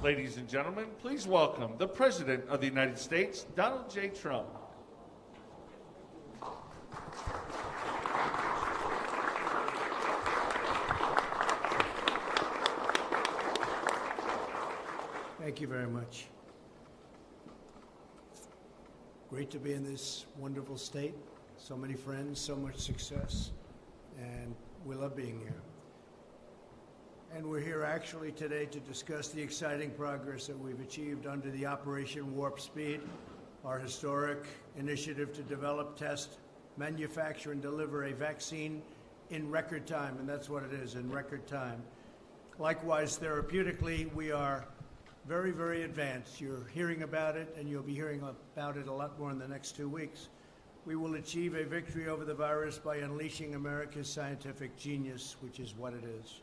Ladies and gentlemen, please welcome the President of the United States, Donald J. Trump. Thank you very much. Great to be in this wonderful state. So many friends, so much success, and we love being here. And we're here actually today to discuss the exciting progress that we've achieved under the Operation Warp Speed, our historic initiative to develop, test, manufacture, and deliver a vaccine in record time, and that's what it is, in record time. Likewise, therapeutically, we are very, very advanced. You're hearing about it, and you'll be hearing about it a lot more in the next 2 weeks. We will achieve a victory over the virus by unleashing America's scientific genius, which is what it is.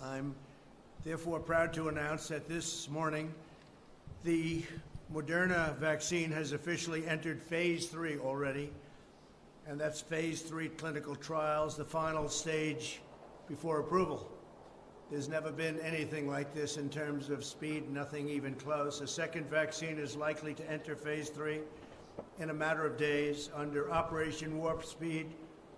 I'm therefore proud to announce that this morning, the Moderna vaccine has officially entered phase 3 already, and that's phase 3 clinical trials, the final stage before approval. There's never been anything like this in terms of speed, nothing even close. A second vaccine is likely to enter phase 3 in a matter of days. Under Operation Warp Speed,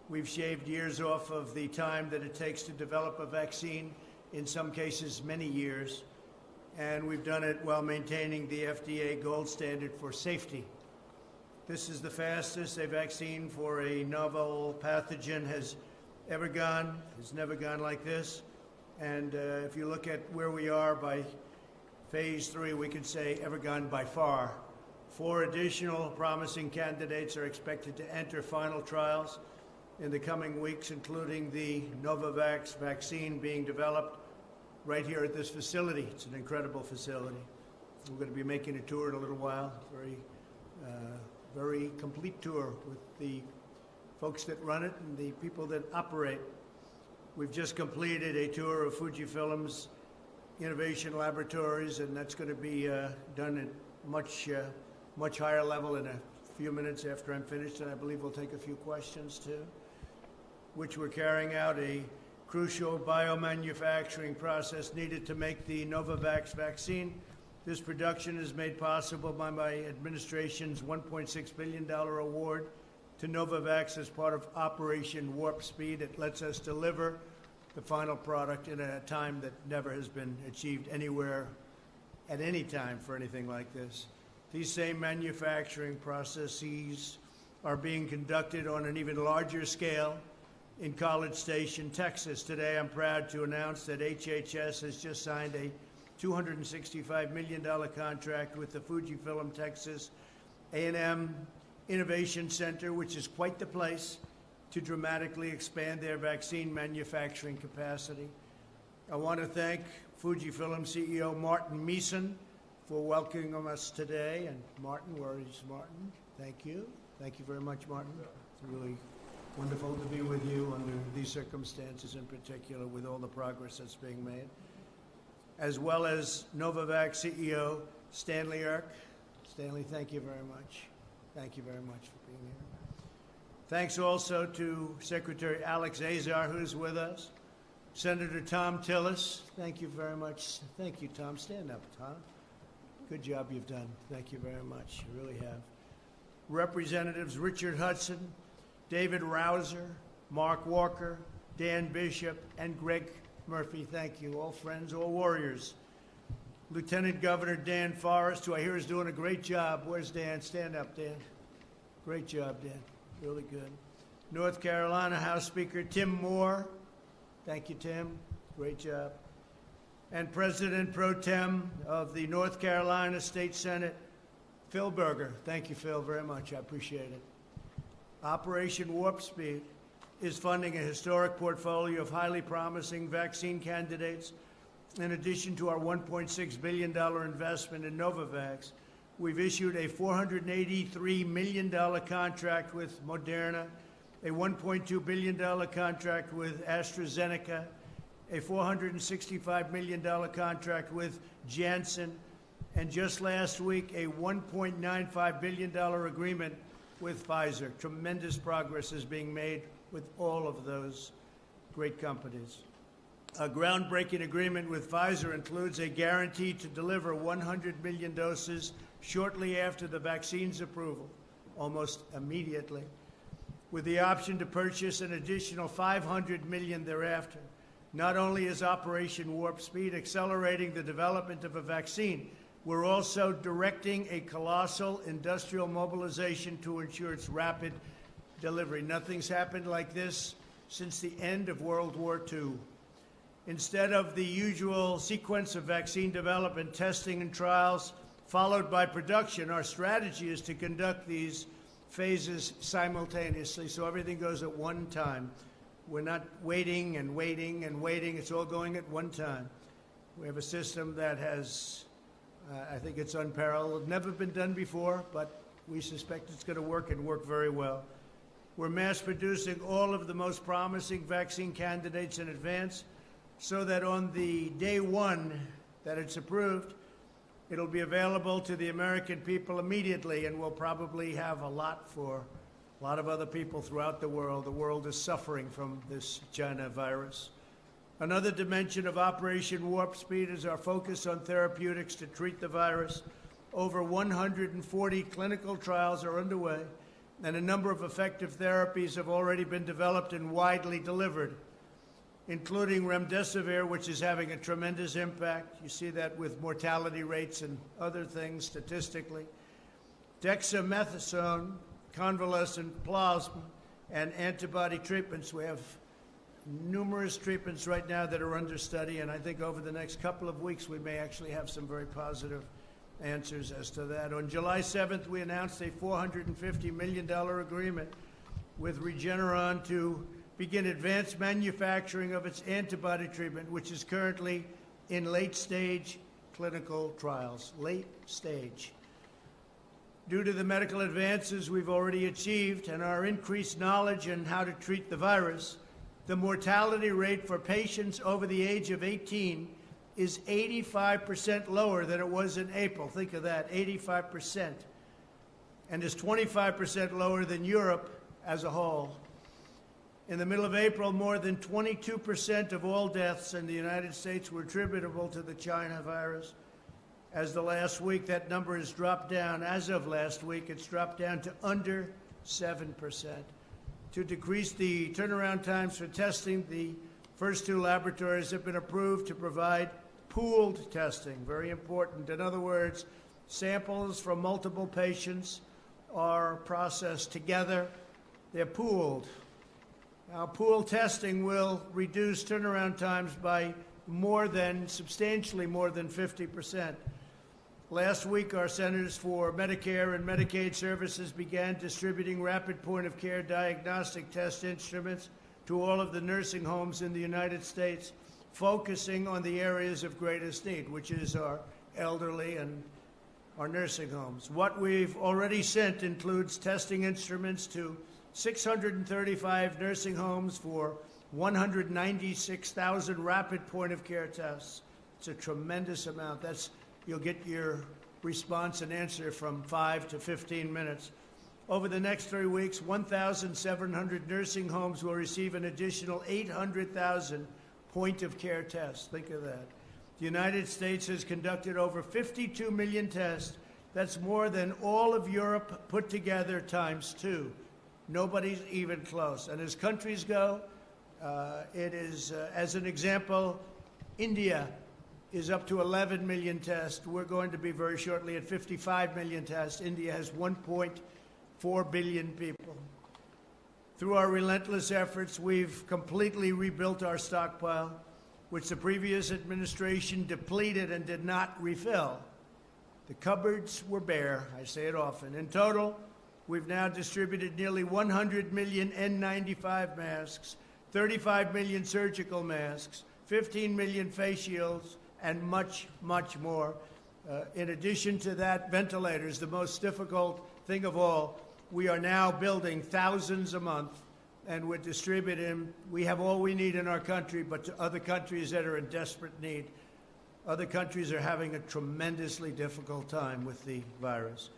we've shaved years off of the time that it takes to develop a vaccine, in some cases many years, and we've done it while maintaining the FDA gold standard for safety. This is the fastest a vaccine for a novel pathogen has ever gone. It's never gone like this. And if you look at where we are by phase 3, we could say ever gone by far. 4 additional promising candidates are expected to enter final trials in the coming weeks, including the Novavax vaccine being developed right here at this facility. It's an incredible facility. We're going to be making a tour in a little while, very complete tour with the folks that run it and the people that operate. We've just completed a tour of Fujifilm's innovation laboratories, and that's going to be done at much higher level in a few minutes after I'm finished, and I believe we'll take a few questions too, which we're carrying out a crucial biomanufacturing process needed to make the Novavax vaccine. This production is made possible by my administration's $1.6 billion award to Novavax as part of Operation Warp Speed. It lets us deliver the final product in a time that never has been achieved anywhere at any time for anything like this. These same manufacturing processes are being conducted on an even larger scale in College Station, Texas. Today, I'm proud to announce that HHS has just signed a $265 million contract with the Fujifilm Texas A&M Innovation Center, which is quite the place to dramatically expand their vaccine manufacturing capacity. I want to thank Fujifilm CEO Martin Meeson for welcoming us today. And Martin, where is Martin? Thank you. Thank you very much, Martin. It's really wonderful to be with you under these circumstances, in particular with all the progress that's being made. As well as Novavax CEO Stanley Erck. Stanley, thank you very much. Thank you very much for being here. Thanks also to Secretary Alex Azar, who's with us. Senator Tom Tillis, thank you very much. Thank you, Tom. Stand up, Tom. Good job you've done. Thank you very much. You really have. Representatives Richard Hudson, David Rouser, Mark Walker, Dan Bishop, and Greg Murphy. Thank you. All friends, all warriors. Lieutenant Governor Dan Forrest, who I hear is doing a great job. Where's Dan? Stand up, Dan. Great job, Dan. Really good. North Carolina House Speaker Tim Moore. Thank you, Tim. Great job. And President Pro Tem of the North Carolina State Senate, Phil Berger. Thank you, Phil, very much. I appreciate it. Operation Warp Speed is funding a historic portfolio of highly promising vaccine candidates. In addition to our $1.6 billion investment in Novavax, we've issued a $483 million contract with Moderna, a $1.2 billion contract with AstraZeneca, a $465 million contract with Janssen, and just last week, a $1.95 billion agreement with Pfizer. Tremendous progress is being made with all of those great companies. A groundbreaking agreement with Pfizer includes a guarantee to deliver 100 million doses shortly after the vaccine's approval, almost immediately, with the option to purchase an additional 500 million thereafter. Not only is Operation Warp Speed accelerating the development of a vaccine, we're also directing a colossal industrial mobilization to ensure its rapid delivery. Nothing's happened like this since the end of World War II. Instead of the usual sequence of vaccine development, testing, and trials, followed by production, our strategy is to conduct these phases simultaneously, so everything goes at one time. We're not waiting and waiting and waiting. It's all going at one time. We have a system that has, I think it's unparalleled, never been done before, but we suspect it's going to work and work very well. We're mass producing all of the most promising vaccine candidates in advance, so that on the day one that it's approved, it'll be available to the American people immediately, and we'll probably have a lot for a lot of other people throughout the world. The world is suffering from this China virus. Another dimension of Operation Warp Speed is our focus on therapeutics to treat the virus. Over 140 clinical trials are underway, and a number of effective therapies have already been developed and widely delivered, including remdesivir, which is having a tremendous impact. You see that with mortality rates and other things statistically. Dexamethasone, convalescent plasma, and antibody treatments. We have numerous treatments right now that are under study, and I think over the next couple of weeks we may actually have some very positive answers as to that. On July 7th, we announced a $450 million agreement with Regeneron to begin advanced manufacturing of its antibody treatment, which is currently in late-stage clinical trials. Late stage. Due to the medical advances we've already achieved and our increased knowledge on how to treat the virus, the mortality rate for patients over the age of 18 is 85% lower than it was in April. Think of that, 85%. And is 25% lower than Europe as a whole. In the middle of April, more than 22% of all deaths in the United States were attributable to the China virus. As the last week, that number has dropped down. As of last week, it's dropped down to under 7%. To decrease the turnaround times for testing, the first two laboratories have been approved to provide pooled testing, very important. In other words, samples from multiple patients are processed together. They're pooled. Now, pool testing will reduce turnaround times by substantially more than 50%. Last week, our Centers for Medicare and Medicaid Services began distributing rapid point-of-care diagnostic test instruments to all of the nursing homes in the United States, focusing on the areas of greatest need, which is our elderly and our nursing homes. What we've already sent includes testing instruments to 635 nursing homes for 196,000 rapid point-of-care tests. It's a tremendous amount. You'll get your response and answer from 5 to 15 minutes. Over the next 3 weeks, 1,700 nursing homes will receive an additional 800,000 point-of-care tests. Think of that. The United States has conducted over 52 million tests. That's more than all of Europe put together times 2. Nobody's even close. And as countries go, as an example, India is up to 11 million tests. We're going to be very shortly at 55 million tests. India has 1.4 billion people. Through our relentless efforts, we've completely rebuilt our stockpile, which the previous administration depleted and did not refill. The cupboards were bare, I say it often. In total, we've now distributed nearly 100 million N95 masks, 35 million surgical masks, 15 million face shields, and much, much more. In addition to that, ventilators, the most difficult thing of all. We are now building thousands a month, and we're distributing. We have all we need in our country, but to other countries that are in desperate need. Other countries are having a tremendously difficult time with the virus.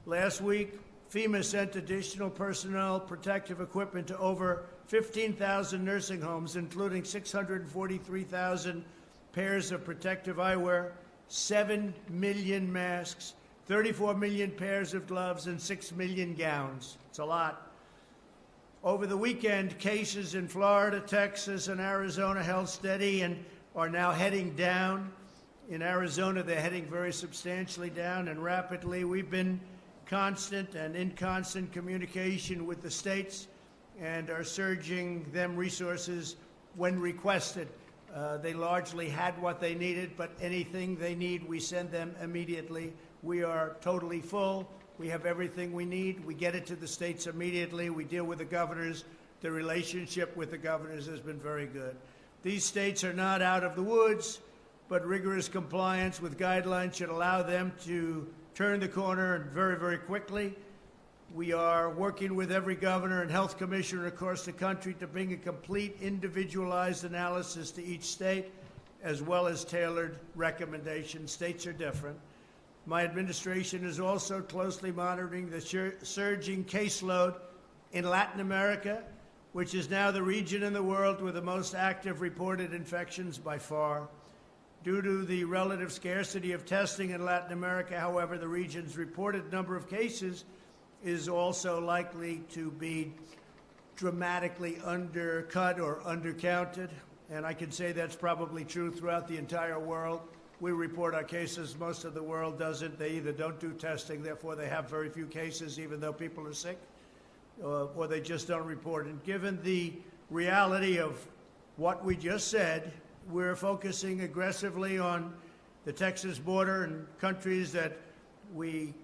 Last week, FEMA sent additional personnel, protective equipment to over 15,000 nursing homes, including 643,000 pairs of protective eyewear, 7 million masks, 34 million pairs of gloves, and 6 million gowns. It's a lot. Over the weekend, cases in Florida, Texas, and Arizona held steady and are now heading down. In Arizona, they're heading very substantially down and rapidly. We've been constant and in constant communication with the states and are surging them resources when requested. They largely had what they needed, but anything they need, we send them immediately. We are totally full. We have everything we need. We get it to the states immediately. We deal with the governors. The relationship with the governors has been very good. These states are not out of the woods, but rigorous compliance with guidelines should allow them to turn the corner very, very quickly. We are working with every governor and health commissioner across the country to bring a complete individualized analysis to each state, as well as tailored recommendations. States are different. My administration is also closely monitoring the surging caseload in Latin America, which is now the region in the world with the most active reported infections by far. Due to the relative scarcity of testing in Latin America, however, the region's reported number of cases is also likely to be dramatically undercut or undercounted. And I can say that's probably true throughout the entire world. We report our cases. Most of the world doesn't. They either don't do testing, therefore they have very few cases, even though people are sick, or they just don't report. And given the reality of what we just said, we're focusing aggressively on the Texas border and countries that we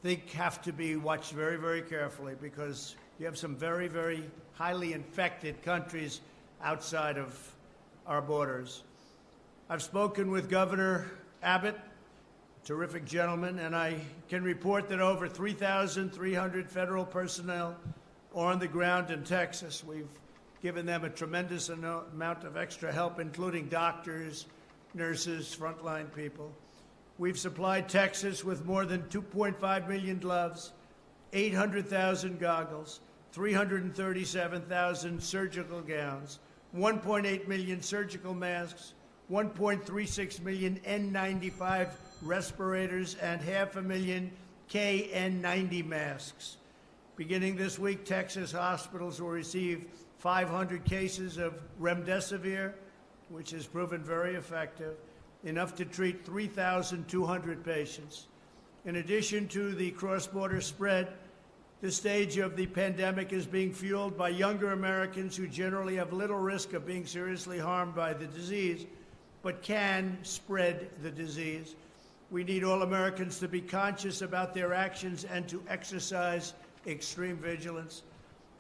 think have to be watched very, very carefully, because you have some very, very highly infected countries outside of our borders. I've spoken with Governor Abbott, terrific gentleman, and I can report that over 3,300 federal personnel are on the ground in Texas. We've given them a tremendous amount of extra help, including doctors, nurses, frontline people. We've supplied Texas with more than 2.5 million gloves, 800,000 goggles, 337,000 surgical gowns, 1.8 million surgical masks, 1.36 million N95 respirators, and 500,000 KN90 masks. Beginning this week, Texas hospitals will receive 500 cases of remdesivir, which has proven very effective, enough to treat 3,200 patients. In addition to the cross-border spread, this stage of the pandemic is being fueled by younger Americans who generally have little risk of being seriously harmed by the disease, but can spread the disease. We need all Americans to be conscious about their actions and to exercise extreme vigilance.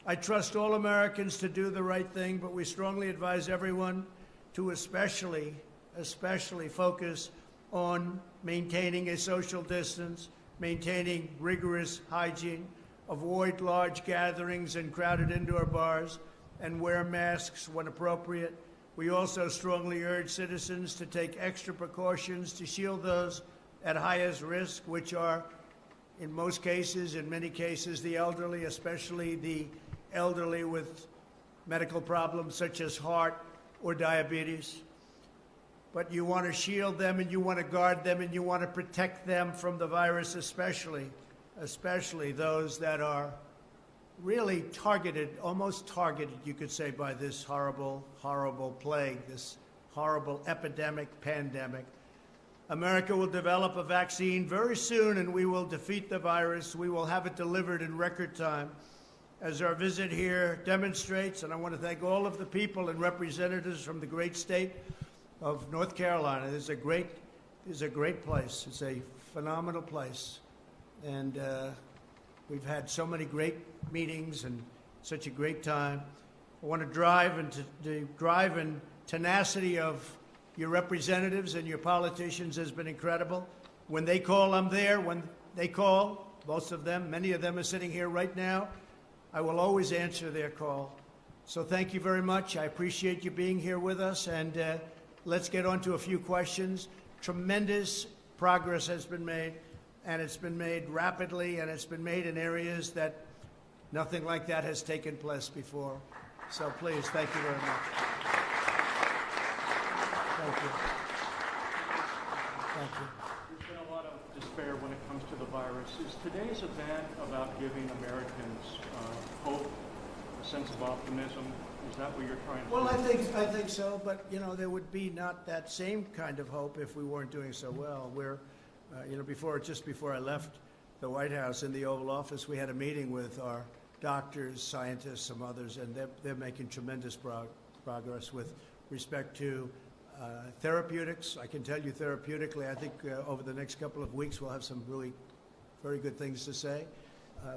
I trust all Americans to do the right thing, but we strongly advise everyone to especially focus on maintaining a social distance, maintaining rigorous hygiene, avoid large gatherings and crowded indoor bars, and wear masks when appropriate. We also strongly urge citizens to take extra precautions to shield those at highest risk, which are, in most cases, in many cases, the elderly, especially the elderly with medical problems such as heart or diabetes. But you want to shield them, and you want to guard them, and you want to protect them from the virus, especially those that are really targeted, almost targeted, you could say, by this horrible, horrible plague, this horrible epidemic, pandemic. America will develop a vaccine very soon, and we will defeat the virus. We will have it delivered in record time, as our visit here demonstrates. And I want to thank all of the people and representatives from the great state of North Carolina. This is a great place. It's a phenomenal place. And we've had so many great meetings and such a great time. I want to drive and the drive and tenacity of your representatives and your politicians has been incredible. When they call, I'm there. When they call, most of them, many of them are sitting here right now, I will always answer their call. So thank you very much. I appreciate you being here with us, and let's get on to a few questions. Tremendous progress has been made, and it's been made rapidly, and it's been made in areas that nothing like that has taken place before. So please, thank you very much. Thank you. Thank you. There's been a lot of despair when it comes to the virus. Is today's event about giving Americans hope, a sense of optimism? Is that what you're trying to do? Well, I think so, but you know, there would be not that same kind of hope if we weren't doing so well. We're, just before I left the White House in the Oval Office, we had a meeting with our doctors, scientists, some others, and they're making tremendous progress with respect to therapeutics. I can tell you therapeutically, I think over the next couple of weeks we'll have some really very good things to say.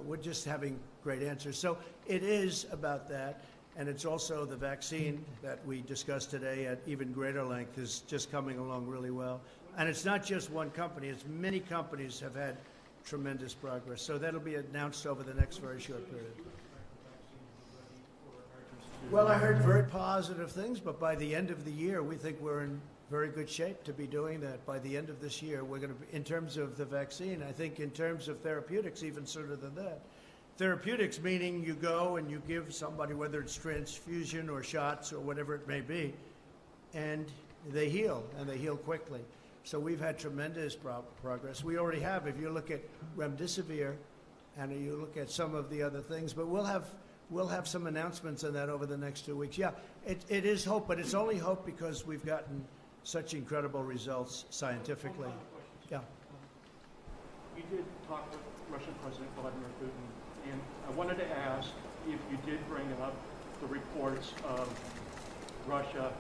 We're just having great answers. So it is about that, and it's also the vaccine that we discussed today at even greater length is just coming along really well. And it's not just one company, it's many companies have had tremendous progress. So that'll be announced over the next very short period. Well, I heard very positive things, but by the end of the year, we think we're in very good shape to be doing that. By the end of this year, we're going to be, in terms of the vaccine, I think in terms of therapeutics, even sooner than that. Therapeutics meaning you go and you give somebody, whether it's transfusion or shots or whatever it may be, and they heal, and they heal quickly. So we've had tremendous progress. We already have, if you look at remdesivir, and you look at some of the other things, but we'll have some announcements on that over the next 2 weeks. Yeah, it is hope, but it's only hope because we've gotten such incredible results scientifically. Yeah. You did talk with Russian President Vladimir Putin, and I wanted to ask if you did bring up the reports of Russia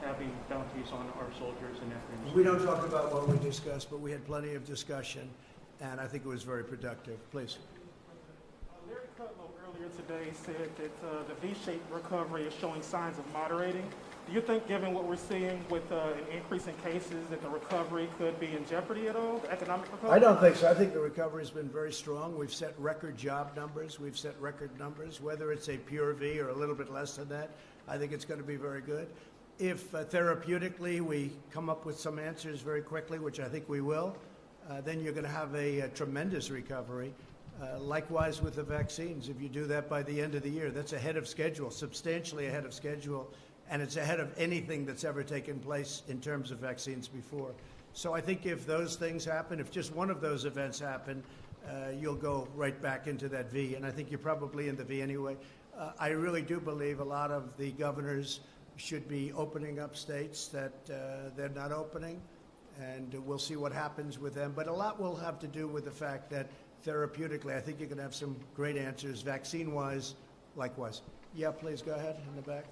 having bounties on our soldiers in Afghanistan. We don't talk about what we discussed, but we had plenty of discussion, and I think it was very productive. Please. Larry Kudlow earlier today said that the V-shaped recovery is showing signs of moderating. Do you think, given what we're seeing with an increase in cases, that the recovery could be in jeopardy at all, the economic recovery? I don't think so. I think the recovery has been very strong. We've set record job numbers. We've set record numbers. Whether it's a pure V or a little bit less than that, I think it's going to be very good. If therapeutically we come up with some answers very quickly, which I think we will, then you're going to have a tremendous recovery. Likewise with the vaccines. If you do that by the end of the year, that's ahead of schedule, substantially ahead of schedule, and it's ahead of anything that's ever taken place in terms of vaccines before. So I think if those things happen, if just one of those events happen, you'll go right back into that V, and I think you're probably in the V anyway. I really do believe a lot of the governors should be opening up states that they're not opening, and we'll see what happens with them. But a lot will have to do with the fact that therapeutically, I think you're going to have some great answers. Vaccine-wise, likewise. Yeah, please go ahead in the back.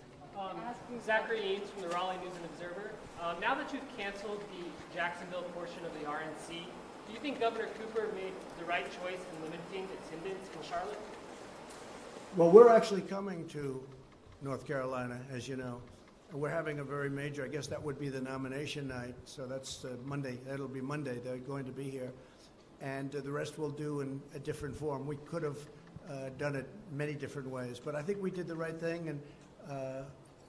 Zachary Ames from the Raleigh News and Observer. Now that you've canceled the Jacksonville portion of the RNC, do you think Governor Cooper made the right choice in limiting attendance in Charlotte? Well, we're actually coming to North Carolina, as you know. We're having a very major, I guess that would be the nomination night, so that's Monday. That'll be Monday. They're going to be here. And the rest we'll do in a different form. We could have done it many different ways, but I think we did the right thing, and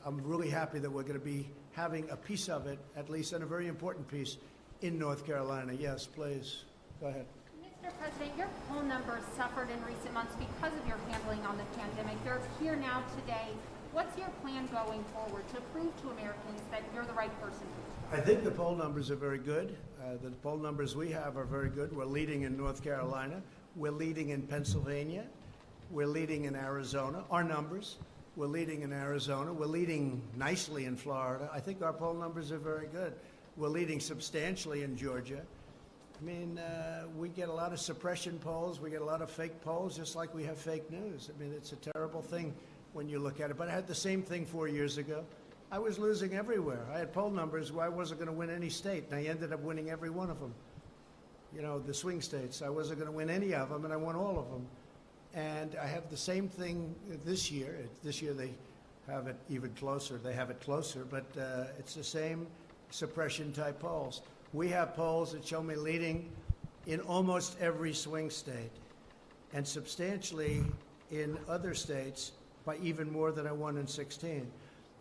I'm really happy that we're going to be having a piece of it, at least, and a very important piece, in North Carolina. Yes, please. Go ahead. Mr. President, your poll numbers suffered in recent months because of your handling on the pandemic. They're here now today. What's your plan going forward to prove to Americans that you're the right person? I think the poll numbers are very good. The poll numbers we have are very good. We're leading in North Carolina. We're leading in Pennsylvania. We're leading in Arizona. Our numbers. We're leading in Arizona. We're leading nicely in Florida. I think our poll numbers are very good. We're leading substantially in Georgia. I mean, we get a lot of suppression polls. We get a lot of fake polls, just like we have fake news. I mean, it's a terrible thing when you look at it. But I had the same thing 4 years ago. I was losing everywhere. I had poll numbers where I wasn't going to win any state, and I ended up winning every one of them. You know, the swing states. I wasn't going to win any of them, and I won all of them. And I have the same thing this year. This year they have it even closer. They have it closer, but it's the same suppression-type polls. We have polls that show me leading in almost every swing state, and substantially in other states by even more than I won in 16.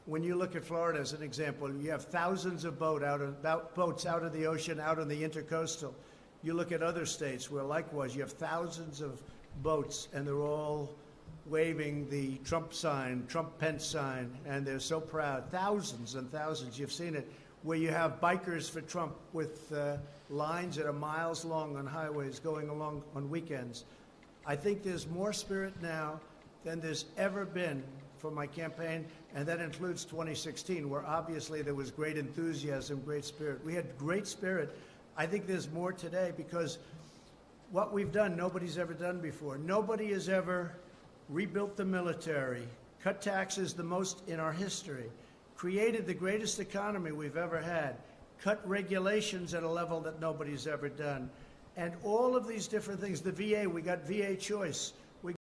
When you look at Florida as an example, you have thousands of boats out of the ocean, out on the intercoastal. You look at other states where likewise you have thousands of boats, and they're all waving the Trump sign, Trump-Pence sign, and they're so proud. Thousands and thousands, you've seen it, where you have bikers for Trump with lines that are miles long on highways going along on weekends. I think there's more spirit now than there's ever been for my campaign, and that includes 2016, where obviously there was great enthusiasm, great spirit. We had great spirit. I think there's more today because what we've done, nobody's ever done before. Nobody has ever rebuilt the military, cut taxes the most in our history, created the greatest economy we've ever had, cut regulations at a level that nobody's ever done. And all of these different things, the VA, we got VA choice.